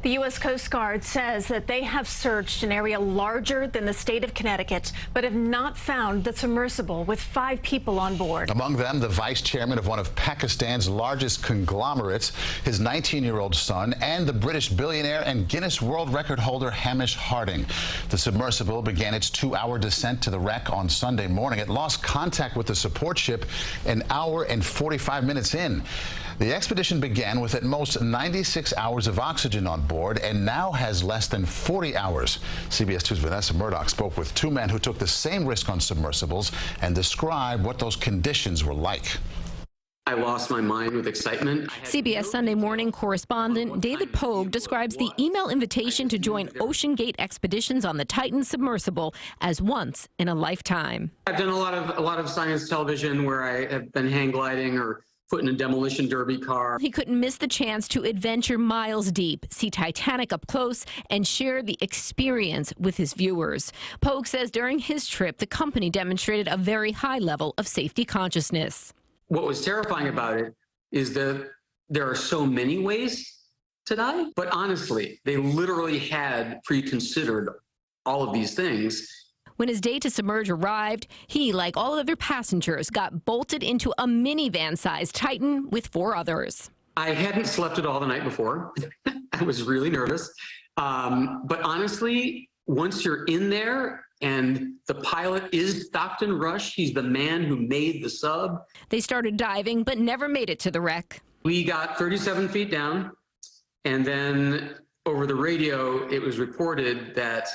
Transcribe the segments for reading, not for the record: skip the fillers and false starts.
The U.S. Coast Guard says that they have searched an area larger than the state of Connecticut, but have not found the submersible with 5 people on board. Among them, the vice chairman of one of Pakistan's largest conglomerates, his 19-year-old son, and the British billionaire and Guinness World Record holder Hamish Harding. The submersible began its 2-hour descent to the wreck on Sunday morning. It lost contact with the support ship an hour and 45 minutes in. The expedition began with at most 96 hours of oxygen on board and now has less than 40 hours. CBS 2's Vanessa Murdock spoke with 2 men who took the same risk on submersibles and described what those conditions were like. I lost my mind with excitement. CBS Sunday Morning correspondent David Pogue describes the email invitation to join OceanGate expeditions on the Titan submersible as once in a lifetime. I've done a lot of science television where I have been hang gliding or put in a demolition derby car. He couldn't miss the chance to adventure miles deep, see Titanic up close, and share the experience with his viewers. Pogue says during his trip, the company demonstrated a very high level of safety consciousness. What was terrifying about it is that there are so many ways to die, but honestly, they literally had pre-considered all of these things. When his day to submerge arrived, he, like all other passengers, got bolted into a minivan-sized Titan with 4 others. I hadn't slept at all the night before. I was really nervous. But honestly, once you're in there and the pilot is Stockton Rush, he's the man who made the sub. They started diving, but never made it to the wreck. We got 37 feet down, and then over the radio, it was reported that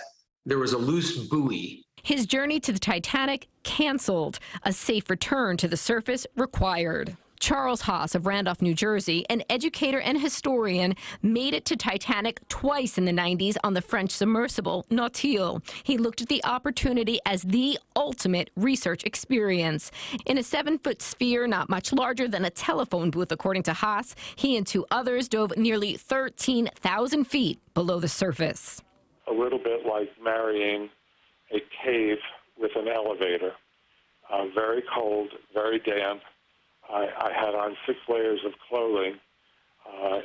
there was a loose buoy. His journey to the Titanic canceled. A safe return to the surface required. Charles Haas of Randolph, New Jersey, an educator and historian, made it to Titanic twice in the 90s on the French submersible Nautilus. He looked at the opportunity as the ultimate research experience. In a 7-foot sphere not much larger than a telephone booth, according to Haas, he and 2 others dove nearly 13,000 feet below the surface. A little bit like marrying a cave with an elevator. Very cold, very damp. I had on 6 layers of clothing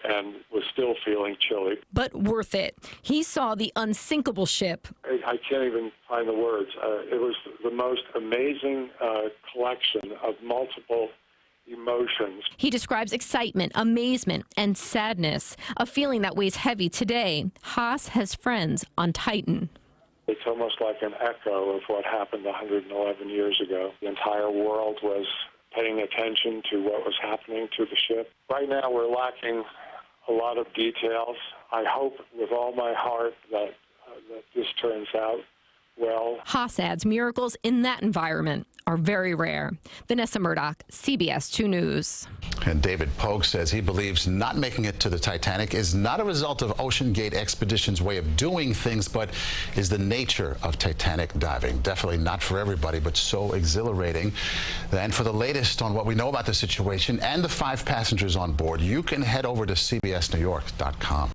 and was still feeling chilly. But worth it. He saw the unsinkable ship. I can't even find the words. It was the most amazing collection of multiple emotions. He describes excitement, amazement, and sadness, a feeling that weighs heavy today. Haas has friends on Titan. It's almost like an echo of what happened 111 years ago. The entire world was paying attention to what was happening to the ship. Right now, we're lacking a lot of details. I hope with all my heart that this turns out well. Haas adds miracles in that environment are very rare. Vanessa Murdock, CBS 2 News. And David Pogue says he believes not making it to the Titanic is not a result of OceanGate Expedition's way of doing things, but is the nature of Titanic diving. Definitely not for everybody, but so exhilarating. And for the latest on what we know about the situation and the 5 passengers on board, you can head over to cbsnewyork.com.